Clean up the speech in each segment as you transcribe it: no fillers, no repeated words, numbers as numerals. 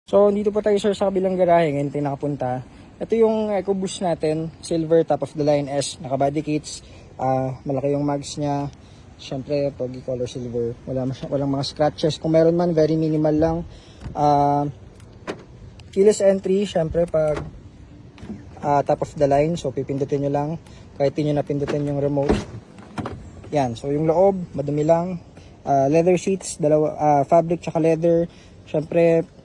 So, dito po tayo sir sa kabilang garahe ngayon tayo nakapunta. Ito yung EcoBoost natin, silver, top of the line S, naka-body kits. Malaki yung mags niya. Siyempre, pogi color silver. Walang mga scratches. Kung meron man, very minimal lang. Keyless entry, siyempre pag top of the line. So, pipindutin nyo lang. Kahit di nyo napindutin yung remote. Yan. So, yung loob, madumi lang. Leather seats, fabric tsaka leather. Siyempre,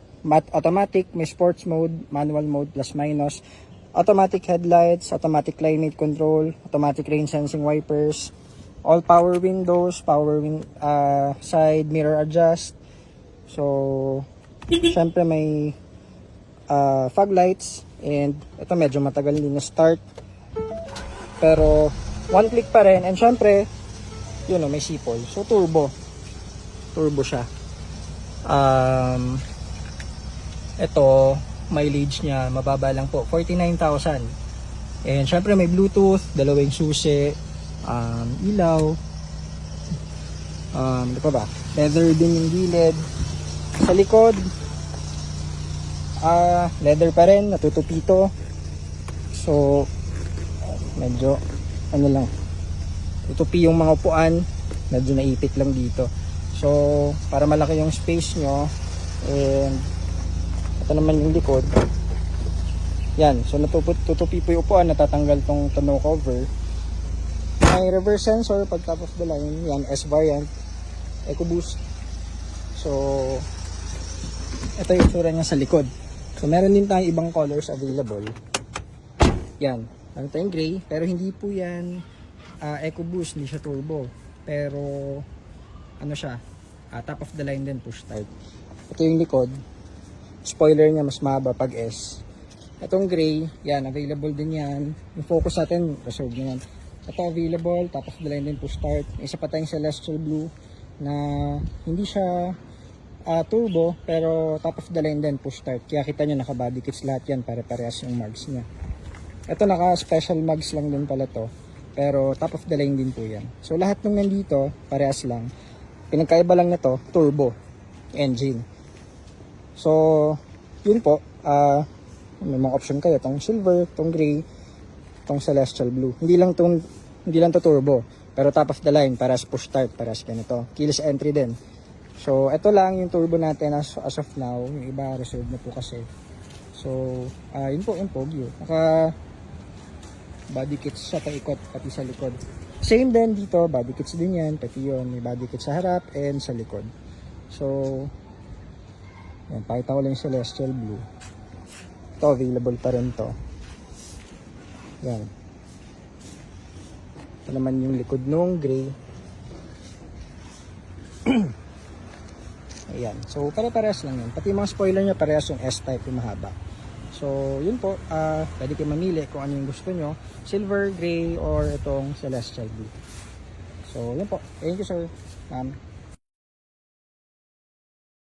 automatic, may sports mode, manual mode, plus minus. Automatic headlights, automatic climate control, automatic rain sensing wipers. All power windows, side mirror adjust. So, siyempre may fog lights. And ito medyo matagal din na start. Pero, one click pa rin. And syempre, yun o, may sipol. So, turbo siya. Ito, mileage niya, mababa lang po, 49,000. And syempre may Bluetooth, dalawang susi, ilaw, ano pa ba? Leather din yung gilid. Sa likod, leather pa rin, natutupito. So, medyo, ano lang, tutupi yung mga upuan, medyo naipit lang dito. So, para malaki yung space nyo, and ito naman yung likod. Yan, so tutupi po yung upuan, natatanggal tong tonneau cover. May reverse sensor pag top of the line. Yan, S variant, EcoBoost. So, ito yung itsura niya sa likod. So, meron din tayong ibang colors available. Yan, meron tayong gray, pero hindi po yan EcoBoost, hindi siya turbo. Pero, ano siya, top of the line din, push start. Ito yung likod. Spoiler niya mas mahaba pag S. Itong gray, yan, available din yan. Yung focus natin, reserve nyo yan. Ito available, top of the line din, push start. Isa pa tayong celestial blue na hindi siya turbo, pero top of the line din, push start. Kaya kita nyo, naka-body kits lahat yan, pare-parehas yung mags niya. Ito naka-special mags lang din pala to, pero top of the line din po yan. So lahat nung nandito, parehas lang. Pinagkaiba lang nito, turbo engine. So, yun po, may mga option kayo, itong silver, itong gray, itong celestial blue. Hindi lang to turbo, pero top of the line, paras push start, paras ganito. Keyless entry din. So, ito lang yung turbo natin as of now. Yung iba, reserve na po kasi. So, yun po, yung Pogi. Naka body kits siya, paikot, pati sa likod. Same din dito, body kits din yan, pati yun. May body kits sa harap and sa likod. So, yan, pakita ko lang yung celestial blue. Ito, available pa rin to. Yan. Ito naman yung likod nung gray. Ayan. So, pare-parehas lang yun. Pati yung mga spoiler niya, parehas yung S-type, yung mahaba. So, yun po. Pwede kayo mamili kung ano yung gusto nyo. Silver, gray, or itong celestial blue. So, yun po. Thank you, sir. Ma'am.